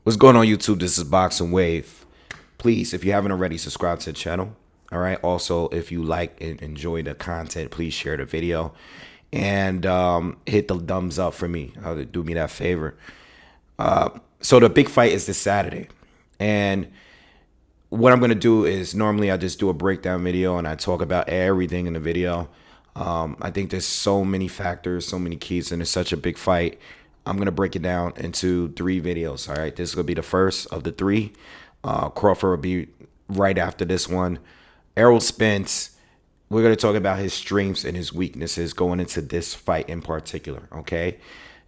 What's going on, YouTube? This is Boxingwave. Please, if you haven't already, subscribe to the channel. All right. Also, if you like and enjoy the content, please share the video and hit the thumbs up for me. Do me that favor. So the big fight is this Saturday, and what I'm gonna do is normally I just do a breakdown video and I talk about everything in the video. I think there's so many factors, so many keys, and it's such a big fight. I'm gonna break it down into 3 videos. All right, this is gonna be the first of the 3. Crawford will be right after this one. Errol Spence, we're gonna talk about his strengths and his weaknesses going into this fight in particular. Okay,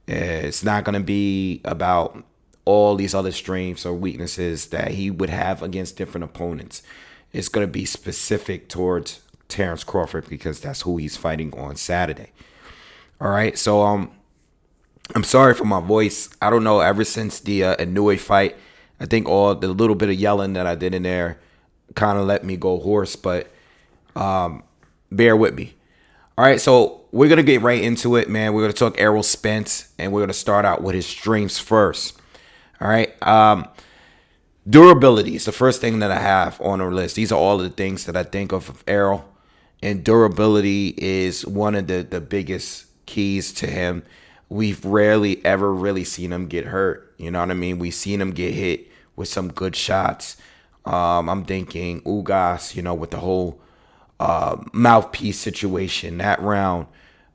it's not gonna be about all these other strengths or weaknesses that he would have against different opponents. It's gonna be specific towards Terrence Crawford because that's who he's fighting on Saturday. All right, so I'm sorry for my voice. I don't know, ever since the Inoue fight, I think all the little bit of yelling that I did in there kind of let me go hoarse, but bear with me. All right, so we're going to get right into it, man. We're going to talk Errol Spence, and we're going to start out with his strengths first. All right, durability is the first thing that I have on our list. These are all of the things that I think of Errol, and durability is one of the biggest keys to him. We've rarely ever really seen him get hurt. You know what I mean? We've seen him get hit with some good shots. I'm thinking Ugas, with the whole mouthpiece situation, that round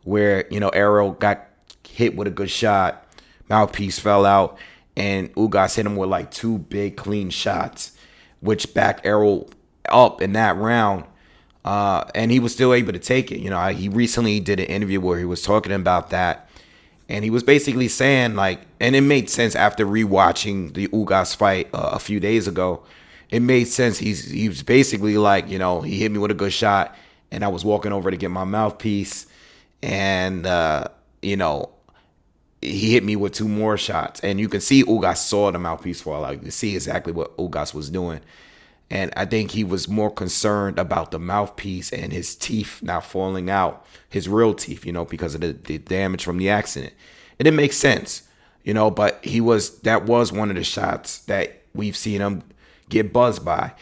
where, Errol got hit with a good shot, mouthpiece fell out, and Ugas hit him with like 2 big clean shots, which backed Errol up in that round. And he was still able to take it. He recently did an interview where he was talking about that. And he was basically saying, like, and it made sense after rewatching the Ugas fight a few days ago. It made sense. He was basically like, he hit me with a good shot, and I was walking over to get my mouthpiece, and he hit me with 2 more shots. And you can see Ugas saw the mouthpiece fall out. You can see exactly what Ugas was doing. And I think he was more concerned about the mouthpiece and his teeth not falling out, his real teeth, because of the damage from the accident. And it makes sense, but that was one of the shots that we've seen him get buzzed by.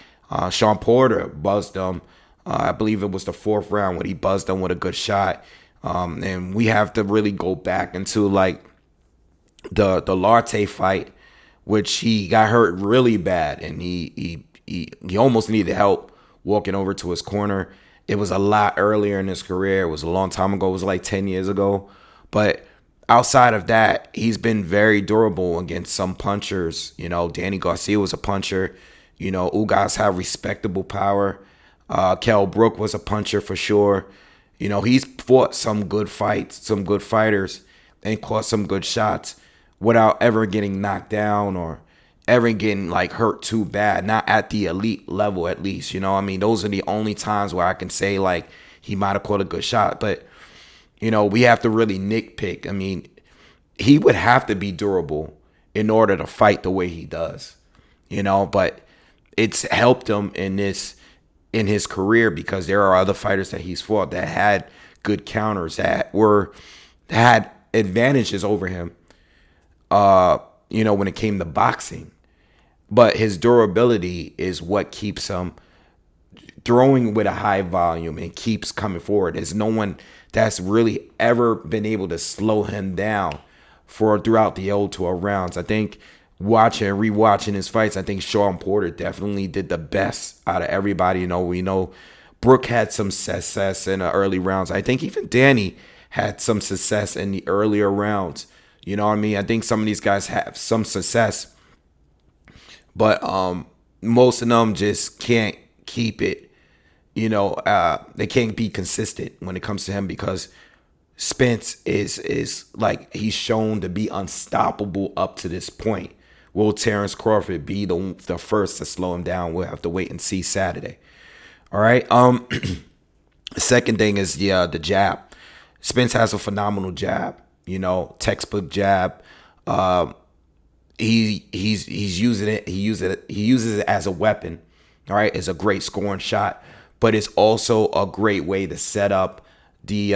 Sean Porter buzzed him. I believe it was the 4th round when he buzzed him with a good shot. And we have to really go back into like the Larte fight, which he got hurt really bad, and he almost needed help walking over to his corner. It was a lot earlier in his career. It was a long time ago. It was like 10 years ago. But outside of that, he's been very durable against some punchers. Danny Garcia was a puncher. Ugas had respectable power. Kell Brook was a puncher for sure. He's fought some good fights, some good fighters, and caught some good shots without ever getting knocked down or ever getting like hurt too bad, not at the elite level at least. Those are the only times where I can say like he might have caught a good shot. But we have to really nitpick. He would have to be durable in order to fight the way he does, but it's helped him in his career because there are other fighters that he's fought that had good counters, that had advantages over him when it came to boxing. But his durability is what keeps him throwing with a high volume and keeps coming forward. There's no one that's really ever been able to slow him down throughout the old 12 rounds. I think rewatching his fights, I think Sean Porter definitely did the best out of everybody. We know Brook had some success in the early rounds. I think even Danny had some success in the earlier rounds. I think some of these guys have some success, but most of them just can't keep it. They can't be consistent when it comes to him because Spence is like he's shown to be unstoppable up to this point. Will Terrence Crawford be the first to slow him down? We'll have to wait and see Saturday. All right. The second thing is the jab. Spence has a phenomenal jab. Textbook jab. He's using it. He uses it as a weapon. All right, it's a great scoring shot, but it's also a great way to set up the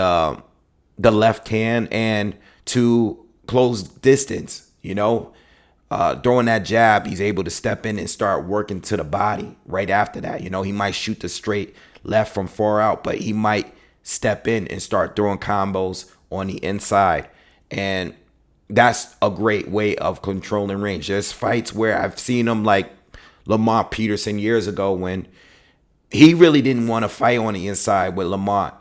left hand and to close distance. throwing that jab, he's able to step in and start working to the body right after that. You know, he might shoot the straight left from far out, but he might step in and start throwing combos on the inside. And that's a great way of controlling range. There's fights where I've seen him like Lamont Peterson years ago when he really didn't want to fight on the inside with Lamont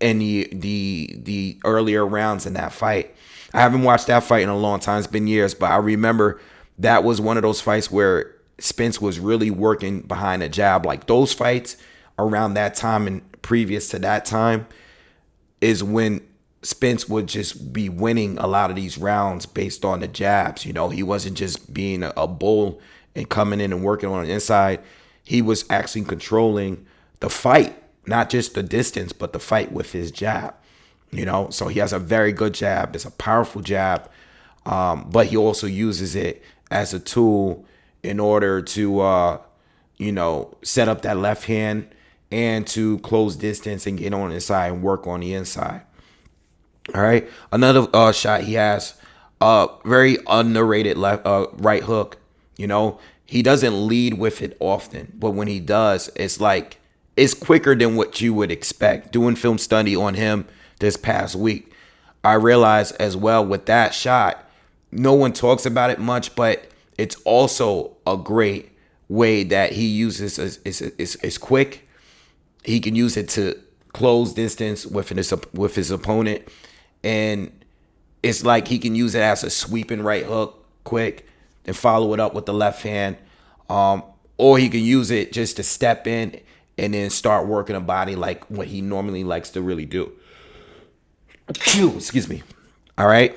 in the earlier rounds in that fight. I haven't watched that fight in a long time. It's been years, but I remember that was one of those fights where Spence was really working behind a jab. Like those fights around that time and previous to that time is when Spence would just be winning a lot of these rounds based on the jabs. You know, he wasn't just being a bull and coming in and working on the inside. He was actually controlling the fight, not just the distance, but the fight with his jab. You know, so he has a very good jab. It's a powerful jab, but he also uses it as a tool in order to, set up that left hand and to close distance and get on the inside and work on the inside. All right. Another shot he has, very underrated left right hook. You know, he doesn't lead with it often, but when he does, it's like it's quicker than what you would expect. Doing film study on him this past week, I realized as well with that shot, no one talks about it much, but it's also a great way that he uses. It's quick. He can use it to close distance with his opponent, and it's like he can use it as a sweeping right hook, quick, and follow it up with the left hand, or he can use it just to step in and then start working a body like what he normally likes to really do. Excuse me. All right.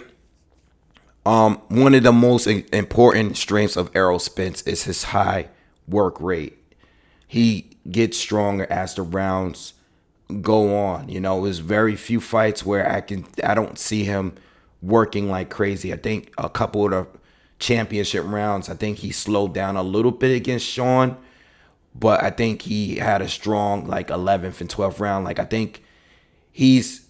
One of the most important strengths of Errol Spence is his high work rate. He gets stronger as the rounds go on. You know, there's very few fights where I don't see him working like crazy. I think a couple of the championship rounds, I think he slowed down a little bit against Sean, but I think he had a strong like 11th and 12th round. Like I think he's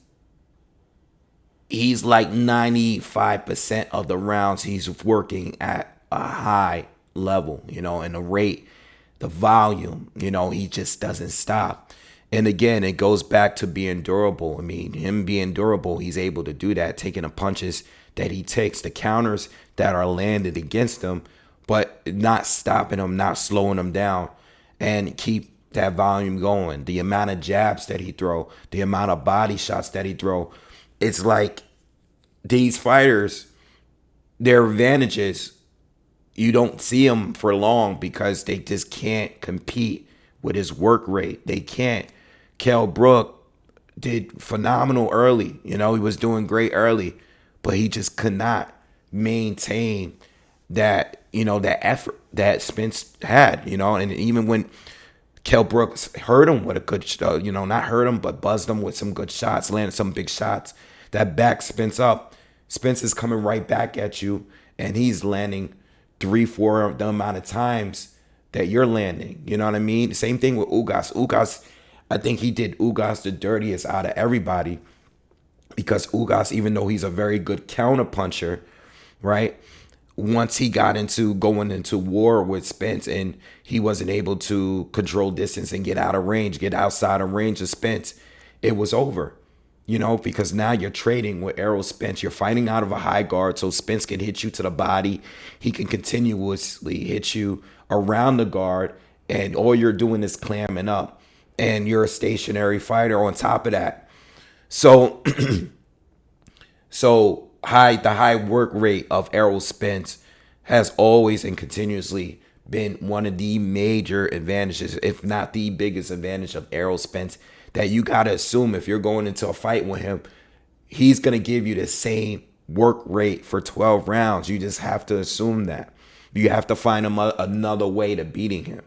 like 95% of the rounds he's working at a high level, you know, and the rate, the volume, you know, he just doesn't stop. And again, it goes back to being durable. I mean, him being durable, he's able to do that, taking the punches that he takes, the counters that are landed against him, but not stopping him, not slowing him down, and keep that volume going. The amount of jabs that he throw, the amount of body shots that he throw. It's like these fighters, their advantages, you don't see them for long because they just can't compete with his work rate. They can't. Kell Brook did phenomenal early. You know, he was doing great early, but he just could not maintain that, you know, that effort that Spence had, you know, and even when Kell Brooks hurt him with a good, not hurt him, but buzzed him with some good shots, landed some big shots that back Spence up. Spence is coming right back at you, and he's landing 3-4 of the amount of times that you're landing. You know what I mean? Same thing with Ugas. Ugas, I think he did Ugas the dirtiest out of everybody because Ugas, even though he's a very good counter puncher, right? Once he got into going into war with Spence and he wasn't able to control distance and get out of range, get outside of range of Spence, it was over, you know, because now you're trading with Errol Spence. You're fighting out of a high guard so Spence can hit you to the body. He can continuously hit you around the guard, and all you're doing is clamming up, and you're a stationary fighter on top of that. So, the high work rate of Errol Spence has always and continuously been one of the major advantages, if not the biggest advantage of Errol Spence, that you got to assume if you're going into a fight with him, he's going to give you the same work rate for 12 rounds. You just have to assume that. You have to find him another way to beating him,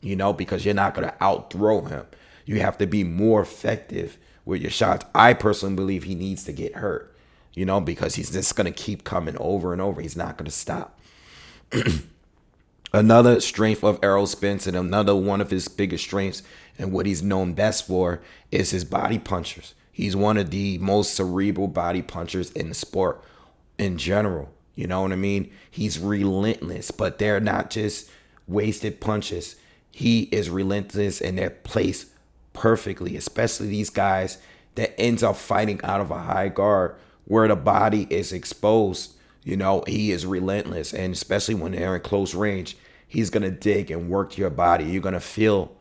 you know, because you're not going to outthrow him. You have to be more effective with your shots. I personally believe he needs to get hurt, you know, because he's just going to keep coming over and over. He's not going to stop. Another strength of Errol Spence, and another one of his biggest strengths and what he's known best for, is his body punchers. He's one of the most cerebral body punchers in the sport in general. You know what I mean? He's relentless, but they're not just wasted punches. He is relentless and they're placed perfectly, especially these guys that ends up fighting out of a high guard where the body is exposed. You know, he is relentless, and especially when they're in close range, he's gonna dig and work your body. You're gonna feel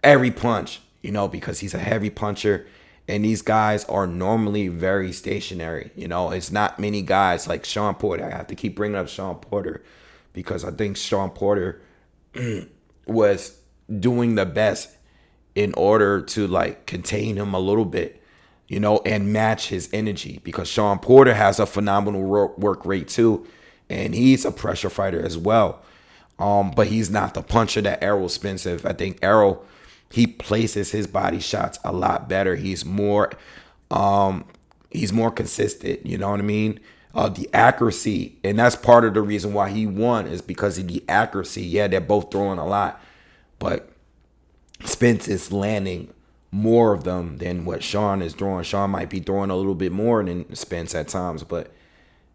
every punch, you know, because he's a heavy puncher. And these guys are normally very stationary. You know, it's not many guys like Sean Porter. I have to keep bringing up Sean Porter because I think Sean Porter was doing the best in order to like contain him a little bit, you know, and match his energy, because Sean Porter has a phenomenal work rate too. And he's a pressure fighter as well. But he's not the puncher that Errol Spence is. I think Errol, he places his body shots a lot better. He's more consistent, you know what I mean? The accuracy, and that's part of the reason why he won, is because of the accuracy. Yeah, they're both throwing a lot, but Spence is landing more of them than what Sean is throwing. Sean might be throwing a little bit more than Spence at times, but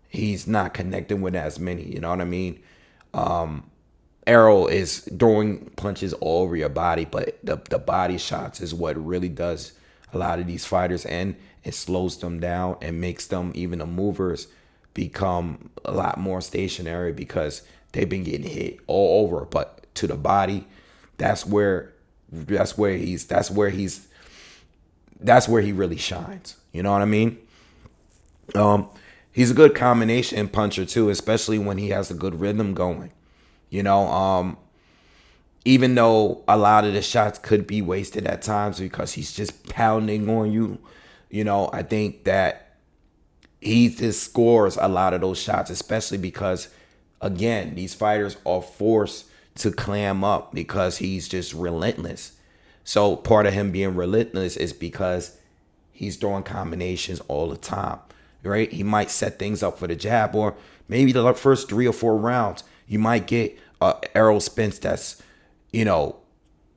he's not connecting with as many, you know what I mean? Errol is throwing punches all over your body, but the body shots is what really does a lot of these fighters, and it slows them down and makes them, even the movers, become a lot more stationary because they've been getting hit all over. But to the body, that's where he really shines. You know what I mean? He's a good combination puncher too, especially when he has a good rhythm going. You know, even though a lot of the shots could be wasted at times because he's just pounding on you, you know, I think that he just scores a lot of those shots, especially because, again, these fighters are forced to clam up because he's just relentless. So part of him being relentless is because he's throwing combinations all the time, right? He might set things up for the jab, or maybe the first 3 or 4 rounds, you might get Errol Spence that's, you know,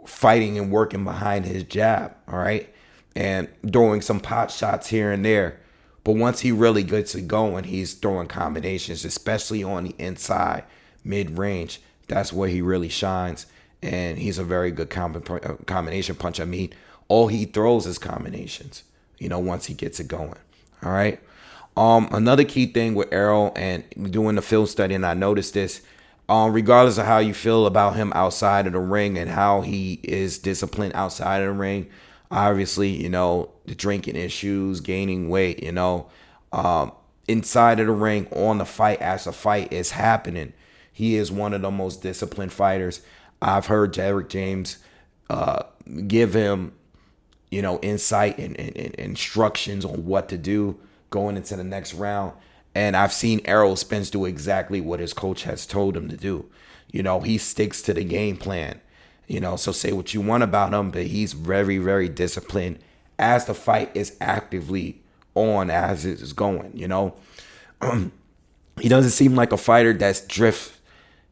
fighting and working behind his jab, all right? And throwing some pot shots here and there. But once he really gets it going, he's throwing combinations, especially on the inside, mid-range. That's where he really shines. And he's a very good combination puncher. I mean, all he throws is combinations, you know, once he gets it going, all right? Another key thing with Errol, and doing the film study, and I noticed this, regardless of how you feel about him outside of the ring and how he is disciplined outside of the ring, obviously, you know, the drinking issues, gaining weight, you know, inside of the ring, on the fight, as the fight is happening, he is one of the most disciplined fighters. I've heard Derrick James give him, you know, insight and instructions on what to do going into the next round. And I've seen Errol Spence do exactly what his coach has told him to do. You know, he sticks to the game plan. You know, so say what you want about him, but he's very, very disciplined as the fight is actively on, as it is going, you know. He doesn't seem like a fighter that's drift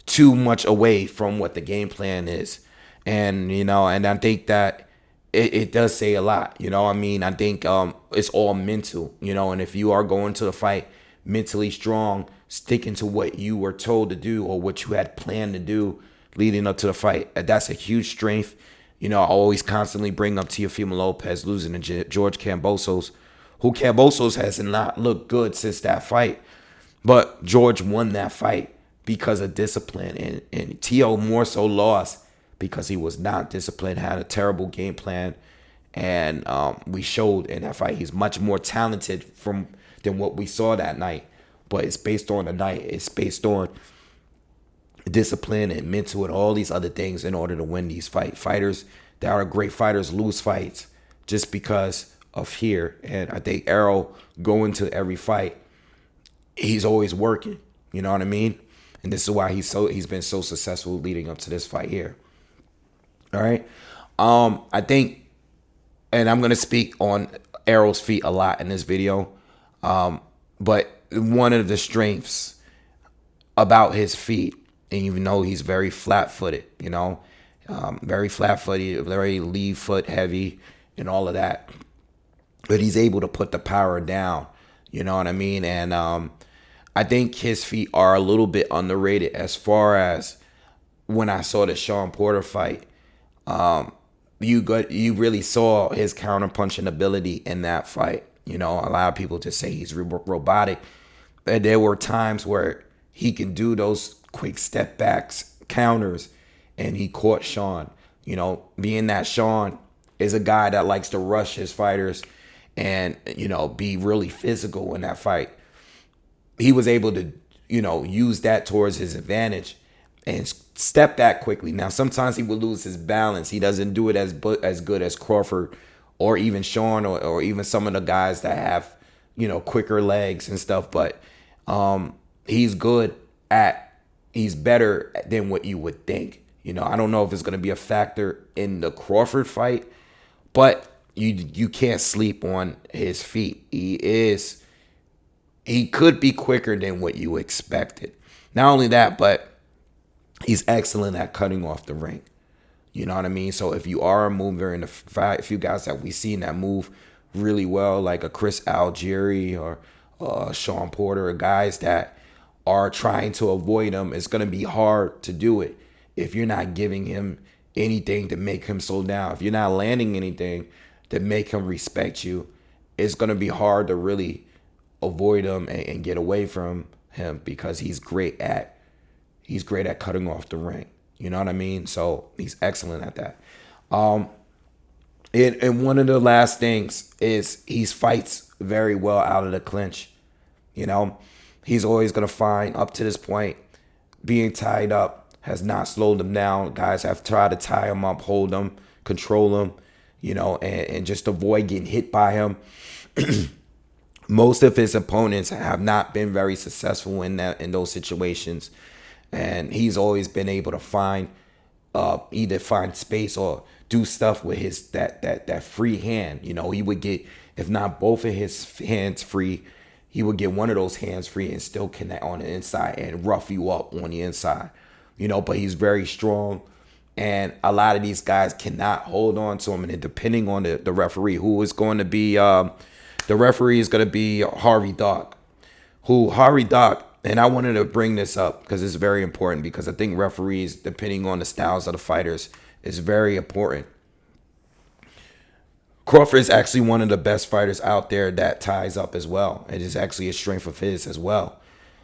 too much away from what the game plan is. And, you know, and I think that it does say a lot, you know. I mean, I think it's all mental, you know, and if you are going to the fight mentally strong, sticking to what you were told to do or what you had planned to do leading up to the fight, that's a huge strength. You know, I always constantly bring up Teofimo Lopez losing to George Kambosos, who Kambosos has not looked good since that fight. But George won that fight because of discipline. And Teo more so lost because he was not disciplined, had a terrible game plan. And we showed in that fight he's much more talented than what we saw that night. But it's based on the night. It's based on discipline and mental and all these other things in order to win these fights. Fighters that are great fighters lose fights just because of fear. And I think Errol, going to every fight, he's always working. You know what I mean? And this is why he's been so successful leading up to this fight here. All right. I think, and I'm gonna speak on Errol's feet a lot in this video. But one of the strengths about his feet, and even though he's very flat-footed, you know, very flat-footed, very lead foot heavy and all of that, but he's able to put the power down, you know what I mean? And I think his feet are a little bit underrated as far as when I saw the Sean Porter fight. You really saw his counterpunching ability in that fight. You know, a lot of people just say he's robotic. And there were times where he can do those quick step backs, counters, and he caught Sean. You know, being that Sean is a guy that likes to rush his fighters and, you know, be really physical in that fight. He was able to, you know, use that towards his advantage and step that quickly. Now, sometimes he will lose his balance. He doesn't do it as good as Crawford or even Sean or even some of the guys that have, you know, quicker legs and stuff. But he's good at, he's better than what you would think. You know, I don't know if it's going to be a factor in the Crawford fight, but you can't sleep on his feet. He could be quicker than what you expected. Not only that, but he's excellent at cutting off the ring. You know what I mean? So if you are a mover, and a few guys that we've seen that move really well, like a Chris Algieri or Sean Porter, or guys that are trying to avoid him, it's going to be hard to do it if you're not giving him anything to make him slow down. If you're not landing anything to make him respect you, it's going to be hard to really avoid him and get away from him, because he's great at cutting off the ring. You know what I mean? So he's excellent at that. And one of the last things is he fights very well out of the clinch. You know, he's always going to find, up to this point, being tied up has not slowed him down. Guys have tried to tie him up, hold him, control him, you know, and just avoid getting hit by him. Most of his opponents have not been very successful in those situations, and he's always been able to either find space or do stuff with his that free hand. You know, he would get, if not both of his hands free, he would get one of those hands free and still connect on the inside and rough you up on the inside. You know, but he's very strong, and a lot of these guys cannot hold on to him. And depending on the referee, who is going to be, the referee is going to be Harvey Dock. And I wanted to bring this up because it's very important, because I think referees, depending on the styles of the fighters, is very important. Crawford is actually one of the best fighters out there that ties up as well. It is actually a strength of his as well.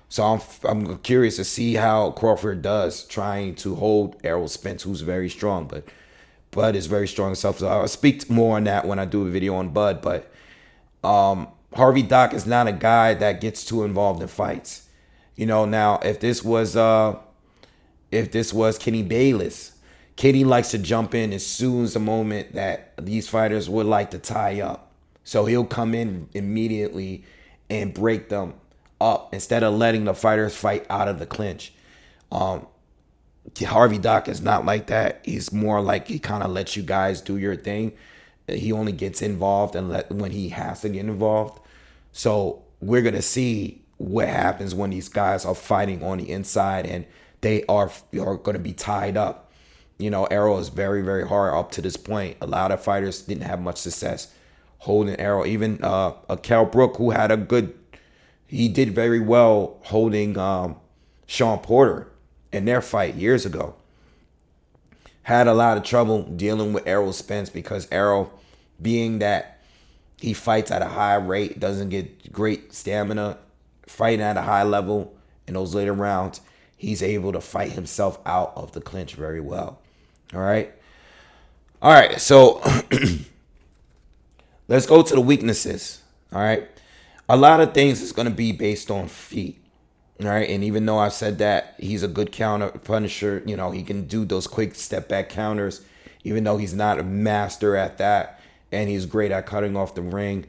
So I'm curious to see how Crawford does trying to hold Errol Spence, who's very strong, but Bud is very strong himself. So I'll speak more on that when I do a video on Bud. But Harvey Dock is not a guy that gets too involved in fights. You know, now if this was Kenny Bayless, Kenny likes to jump in as soon as the moment that these fighters would like to tie up. So he'll come in immediately and break them up instead of letting the fighters fight out of the clinch. Harvey Dock is not like that. He's more like, he kind of lets you guys do your thing. He only gets involved when he has to get involved. So we're going to see what happens when these guys are fighting on the inside and they are going to be tied up. You know, Errol is very, very hard up to this point. A lot of fighters didn't have much success holding Errol. Even Kell Brook, who had he did very well holding Sean Porter in their fight years ago. Had a lot of trouble dealing with Errol Spence, because Errol, being that he fights at a high rate, doesn't get great stamina, fighting at a high level in those later rounds, he's able to fight himself out of the clinch very well. All right, so let's go to the weaknesses. All right. A lot of things is going to be based on feet. All right. And even though I said that he's a good counter punisher, you know, he can do those quick step back counters, even though he's not a master at that, and he's great at cutting off the ring.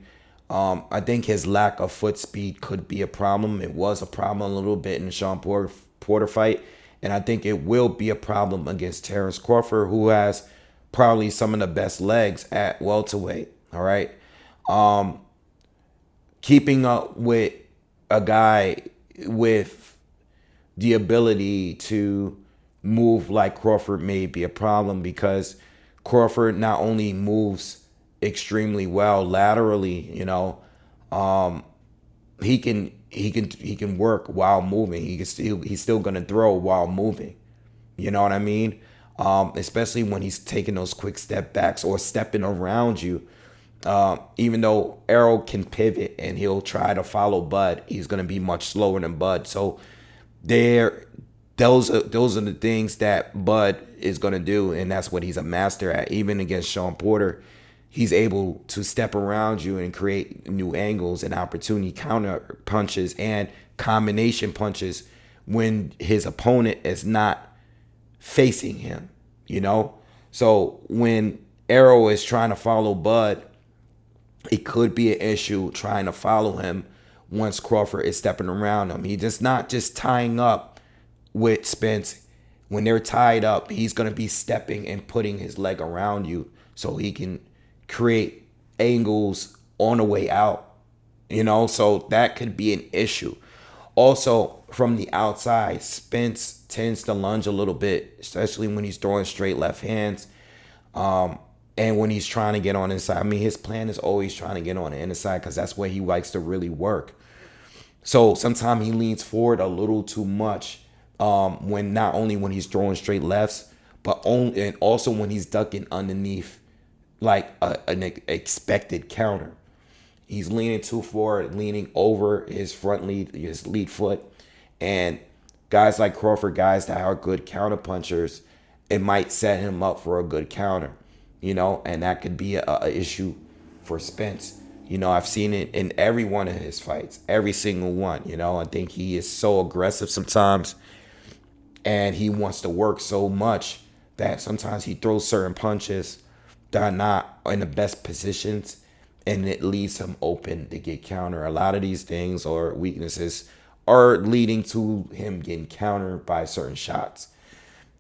I think his lack of foot speed could be a problem. It was a problem a little bit in the Sean Porter fight. And I think it will be a problem against Terrence Crawford, who has probably some of the best legs at welterweight. All right. Keeping up with a guy with the ability to move like Crawford may be a problem, because Crawford not only moves extremely well laterally, you know, he can he can work while moving. He's still gonna throw while moving. You know what I mean? Especially when he's taking those quick step backs or stepping around you. Even though Errol can pivot and he'll try to follow Bud, he's gonna be much slower than Bud. So there, those are the things that Bud is gonna do, and that's what he's a master at. Even against Sean Porter, he's able to step around you and create new angles and opportunity counter punches and combination punches when his opponent is not facing him, you know? So when Arrow is trying to follow Bud, it could be an issue trying to follow him once Crawford is stepping around him. He's just not just tying up with Spence. When they're tied up, he's going to be stepping and putting his leg around you so he can create angles on the way out, you know? So that could be an issue. Also, from the outside, Spence tends to lunge a little bit, especially when he's throwing straight left hands. And when he's trying to get on inside. I mean, his plan is always trying to get on the inside because that's where he likes to really work. So sometimes he leans forward a little too much when not only when he's throwing straight lefts, but and also when he's ducking underneath like an expected counter. He's leaning too forward, leaning over his his lead foot. And guys like Crawford, guys that are good counter punchers, it might set him up for a good counter, you know, and that could be a issue for Spence. You know, I've seen it in every one of his fights, every single one. You know, I think he is so aggressive sometimes, and he wants to work so much that sometimes he throws certain punches that are not in the best positions, and it leaves him open to get counter. A lot of these things or weaknesses are leading to him getting countered by certain shots.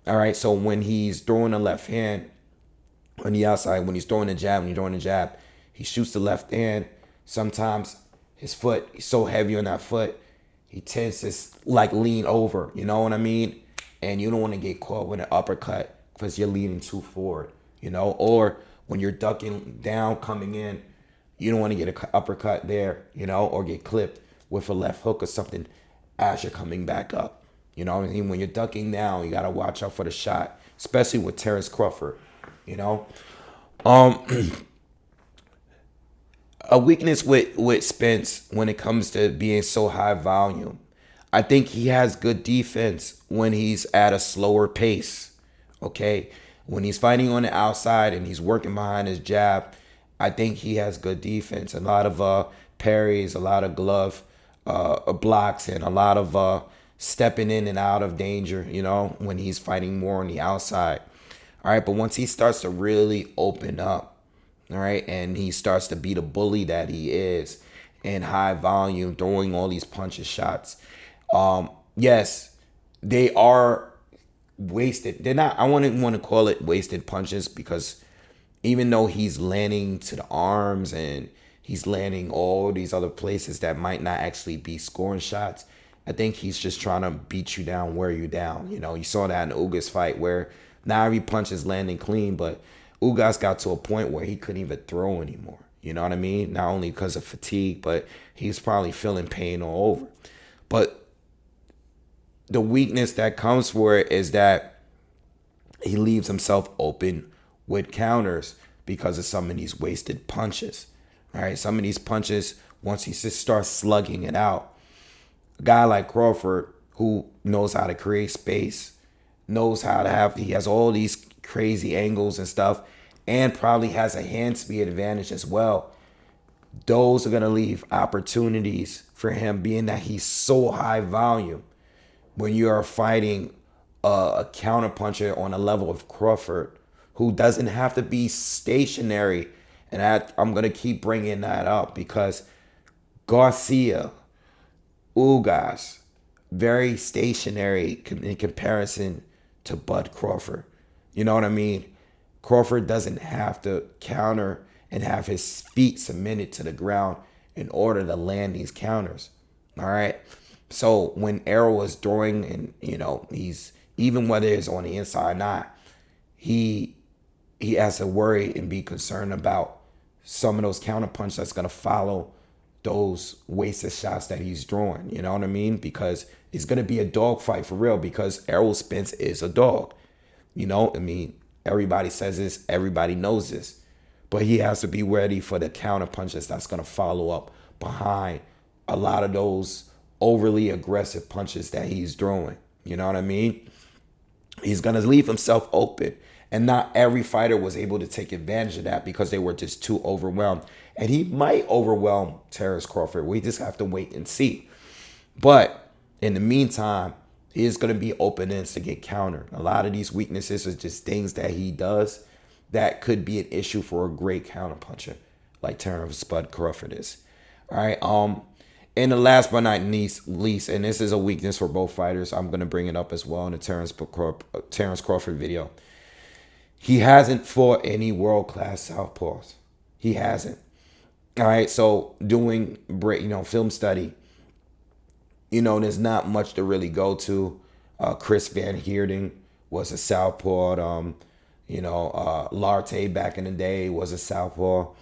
All right, so when he's throwing the left hand on the outside, when he's throwing the jab, he shoots the left hand. Sometimes his foot, he's so heavy on that foot, he tends to like lean over, you know what I mean? And you don't want to get caught with an uppercut because you're leaning too forward, you know? Or when you're ducking down, coming in, you don't want to get an uppercut there, you know, or get clipped with a left hook or something as you're coming back up. You know what I mean? When you're ducking down, you got to watch out for the shot, especially with Terrence Crawford, you know? A weakness with Spence when it comes to being so high volume, I think he has good defense when he's at a slower pace, okay? When he's fighting on the outside and he's working behind his jab, I think he has good defense. A lot of parries, a lot of glove blocks, and a lot of stepping in and out of danger, you know, when he's fighting more on the outside. All right, but once he starts to really open up, all right, and he starts to be the bully that he is in high volume, throwing all these punches, shots, yes, they are wasted. They're not, I wouldn't want to call it wasted punches because even though he's landing to the arms and he's landing all these other places that might not actually be scoring shots, I think he's just trying to beat you down, wear you down. You know, you saw that in Ugas fight where not every punch is landing clean, but Ugas got to a point where he couldn't even throw anymore. You know what I mean? Not only because of fatigue, but he's probably feeling pain all over. But the weakness that comes for it is that he leaves himself open with counters because of some of these wasted punches. Right? Some of these punches, once he just starts slugging it out, a guy like Crawford, who knows how to create space, knows how to he has all these crazy angles and stuff, and probably has a hand speed advantage as well. Those are going to leave opportunities for him, being that he's so high volume. When you are fighting a counterpuncher on a level of Crawford, who doesn't have to be stationary, and I'm going to keep bringing that up because Garcia, Ugas, very stationary in comparison to Bud Crawford. You know what I mean? Crawford doesn't have to counter and have his feet cemented to the ground in order to land these counters. All right? So when Errol was throwing, and you know, he's, even whether it's on the inside or not, he has to worry and be concerned about some of those counter punches that's going to follow those wasted shots that he's drawing. You know what I mean? Because it's going to be a dog fight for real, because Errol Spence is a dog. You know, I mean, everybody says this, everybody knows this, but he has to be ready for the counter punches that's going to follow up behind a lot of those overly aggressive punches that he's throwing. You know what I mean? He's going to leave himself open. And not every fighter was able to take advantage of that because they were just too overwhelmed. And he might overwhelm Terrence Crawford. We just have to wait and see. But in the meantime, he is going to be openings to get countered. A lot of these weaknesses are just things that he does that could be an issue for a great counterpuncher like Terrence Spud Crawford is. All right. And the last but not least, and this is a weakness for both fighters, I'm going to bring it up as well in the Terrence Crawford video. He hasn't fought any world-class southpaws. He hasn't. All right, so doing film study, there's not much to really go to. Chris Van Heerden was a southpaw. Larte back in the day was a southpaw.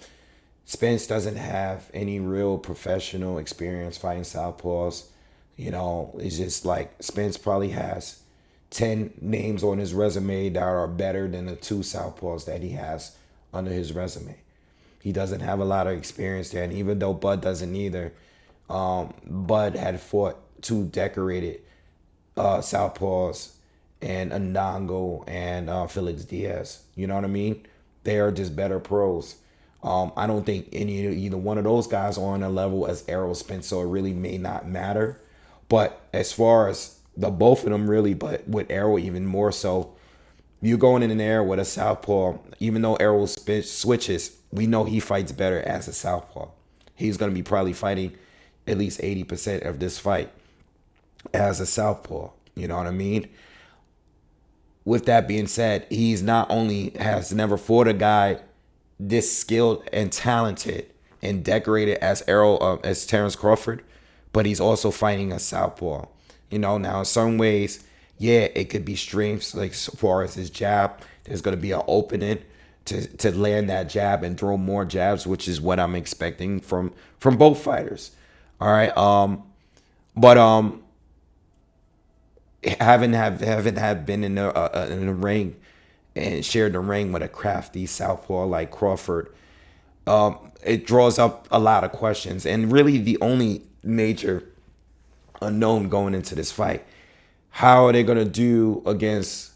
Spence doesn't have any real professional experience fighting southpaws. It's just like Spence probably has 10 names on his resume that are better than the 2 southpaws that he has under his resume. He doesn't have a lot of experience there. And even though Bud doesn't either, Bud had fought 2 decorated southpaws, and Andango and Felix Diaz. You know what I mean? They are just better pros. I don't think either one of those guys are on a level as Errol Spence, so it really may not matter. But as far as the both of them really, but with Errol even more so, you're going in there with a southpaw. Even though Errol Spence switches, we know he fights better as a southpaw. He's going to be probably fighting at least 80% of this fight as a southpaw. You know what I mean? With that being said, he's not only has never fought a guy this skilled and talented and decorated as Terrence Crawford, but he's also fighting a southpaw. Now in some ways, yeah, it could be strengths, like as far as his jab. There's going to be an opening to land that jab and throw more jabs, which is what I'm expecting from both fighters. All right, but haven't been in the ring and shared the ring with a crafty southpaw like Crawford. It draws up a lot of questions, and really the only major unknown going into this fight, how are they going to do against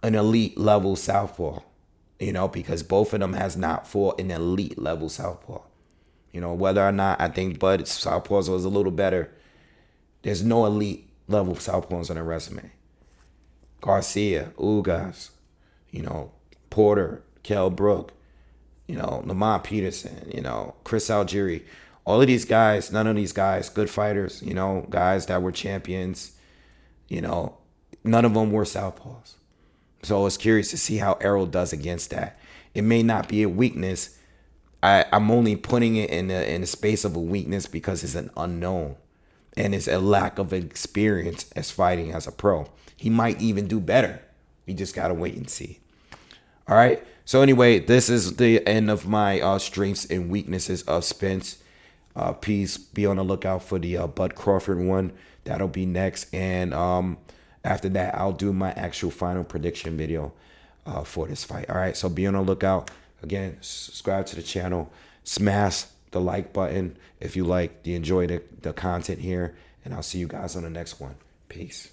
an elite level southpaw? Because both of them has not fought an elite level southpaw. Whether or not I think Bud southpaws was a little better, there's no elite level southpaws on their resume. Garcia, Ugas, Porter, Kell Brook, Lamont Peterson, Chris Algieri. All of these guys, none of these guys, good fighters, guys that were champions, none of them were southpaws. So I was curious to see how Errol does against that. It may not be a weakness. I'm only putting it in the space of a weakness because it's an unknown. And it's a lack of experience as fighting as a pro. He might even do better. We just got to wait and see. All right. So anyway, this is the end of my strengths and weaknesses of Spence. Please be on the lookout for the Bud Crawford one. That'll be next. And after that, I'll do my actual final prediction video for this fight. All right. So be on the lookout. Again, subscribe to the channel. Smash the like button if you enjoy the content here. And I'll see you guys on the next one. Peace.